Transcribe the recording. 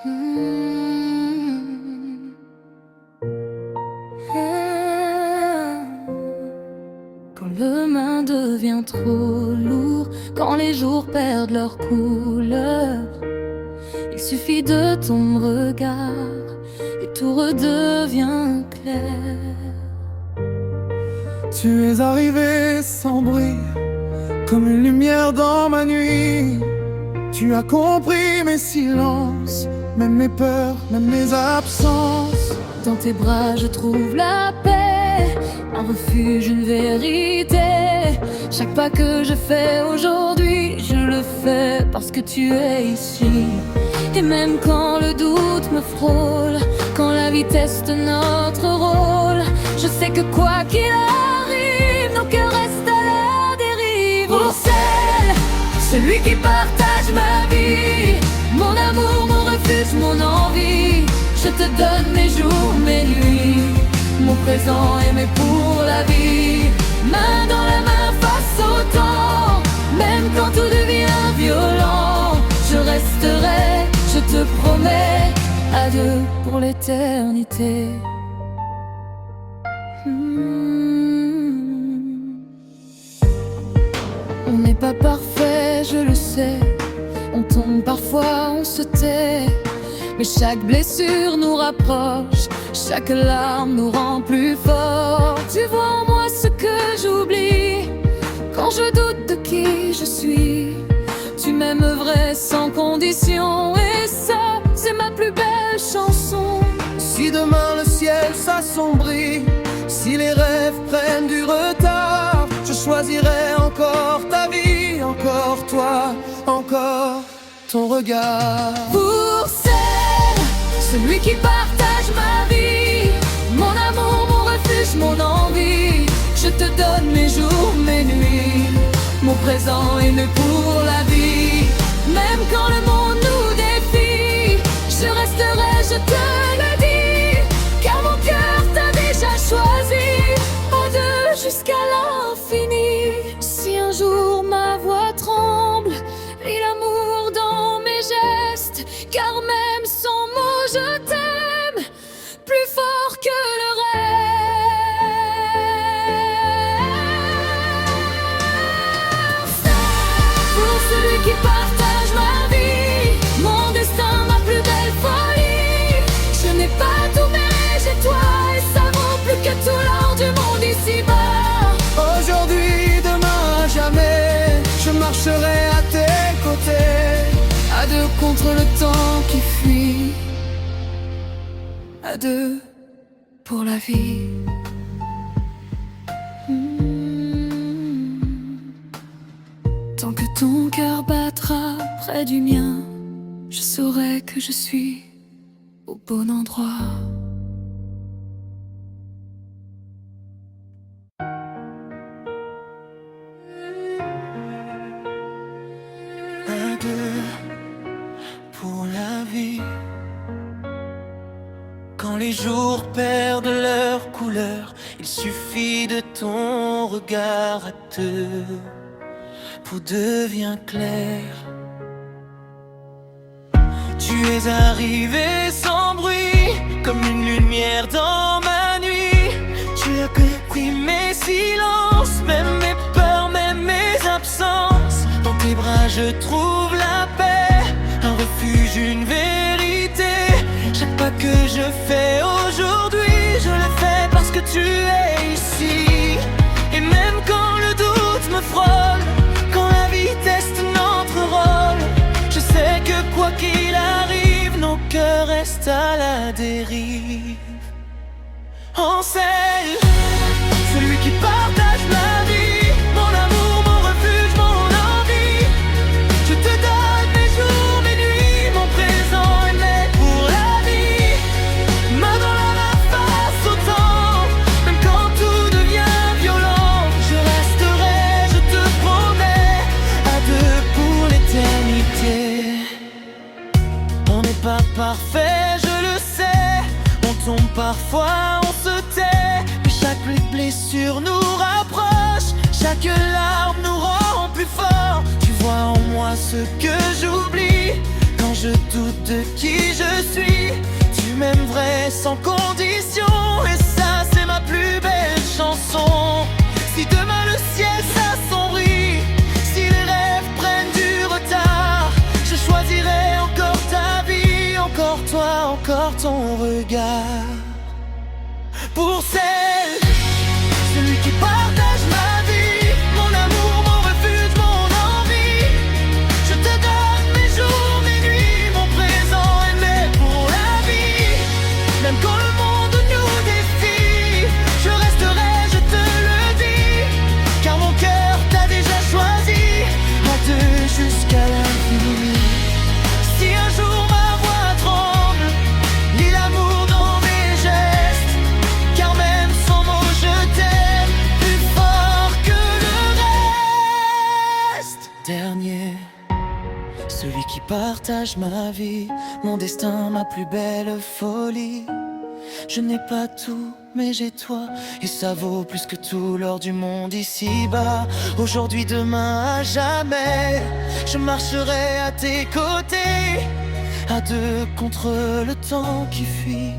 Hmm. Ah. Quand le main devient trop lourd, quand les jours perdent leur couleur, il suffit de ton regard et tout redevient clair. Tu es arrivé sans bruit, comme une lumière dans ma nuit. Tu as compris mes silences, même mes peurs, même mes absences. Dans tes bras je trouve la paix, un refuge, une vérité. Chaque pas que je fais aujourd'hui, je le fais parce que tu es ici. Et même quand le doute me frôle, quand la vie teste notre rôle, je sais que quoi qu'il arrive, nos cœurs restent à la dérive. Pour celle, celui qui partage ma vie, mon amour, mon refuge, mon envie, je te donne mes jours, mes nuits, mon présent aimé pour la vie. Main dans la main face au temps, même quand tout devient violent, je resterai, je te promets, à deux pour l'éternité. On n'est pas parfait, je le sais. On tombe parfois, on se tait. Mais chaque blessure nous rapproche, chaque larme nous rend plus forts. Tu vois en moi ce que j'oublie quand je doute de qui je suis. Tu m'aimes vrai sans condition, et ça, c'est ma plus belle chanson. Si demain le ciel s'assombrit, si les rêves prennent du retard, je choisirai encore ta vie, encore toi, encore ton regard. Pour celle, celui qui partage ma vie, mon amour, mon refuge, mon envie, je te donne mes jours, mes nuits, mon présent aimé pour la vie. Même quand le monde nous défie, je resterai, je te le dis, car mon cœur t'a déjà choisi, à deux jusqu'à l'infini. Si un jour ma voix tremble, vis l'amour dans mes gestes, car même sans mots je t'aime, plus fort que le reste. Pour celui qui partage ma vie, mon destin, ma plus belle folie, je n'ai pas tout mais j'ai toi, et ça vaut plus que tout l'or du monde ici-bas. Aujourd'hui, demain, jamais, je marcherai à tes côtés, À deux contre le temps qui fuit, à deux pour la vie. Tant que ton cœur battra près du mien, je saurai que je suis au bon endroit. à deux pour la vie. Quand les jours perdent leur couleur, il suffit de ton regard à deux pour devient clair. Tu es arrivé sans bruit, comme une lumière dans ma nuit. Tu as compris mes silences, même mes peurs, même mes absences. Dans tes bras je trouve la paix, un refuge, une vérité. Chaque pas que je fais aujourd'hui, je le fais parce que tu es ici. Et même quand le doute me frôle, quand la vie teste notre rôle, je sais que quoi qu'il arrive, nos cœurs restent à la dérive. En celle, celui qui partage ma vie, mon amour, mon refuge, mon envie, je te donne mes jours, mes nuits, mon présent aimé pour la vie. Main dans la main face au temps, même quand tout devient violent, je resterai, je te promets, à deux pour l'éternité. On n'est pas parfait, je le sais, on tombe parfois, on se tait, mais chaque blessure nous rapproche, chaque larme nous rend plus forts. Tu vois en moi ce que j'oublie quand je doute de qui je t'aimerai sans condition. Et ça c'est ma plus belle chanson. Si demain le ciel s'assombrit, si les rêves prennent du retard, je choisirai encore ta vie, encore toi, encore ton regard. Pour celui qui partage ma vie, mon amour, mon refuge, mon envie. Je te donne mes jours, mes nuits, mon présent aimé pour la vie. Même quand le monde nous défie, je resterai, je te le dis, car mon cœur t'a déjà choisi, à deux jusqu'à l'infini. Si un jour ma voix tremble, lis l'amour dans mes gestes, car même sans mots je t'aime plus fort que le reste. Dernier, celui qui partage ma vie, mon destin, ma plus belle folie. Je n'ai pas tout, mais j'ai toi, et ça vaut plus que tout l'or du monde ici-bas. Aujourd'hui, demain, à jamais, je marcherai à tes côtés, à deux contre le temps qui fuit.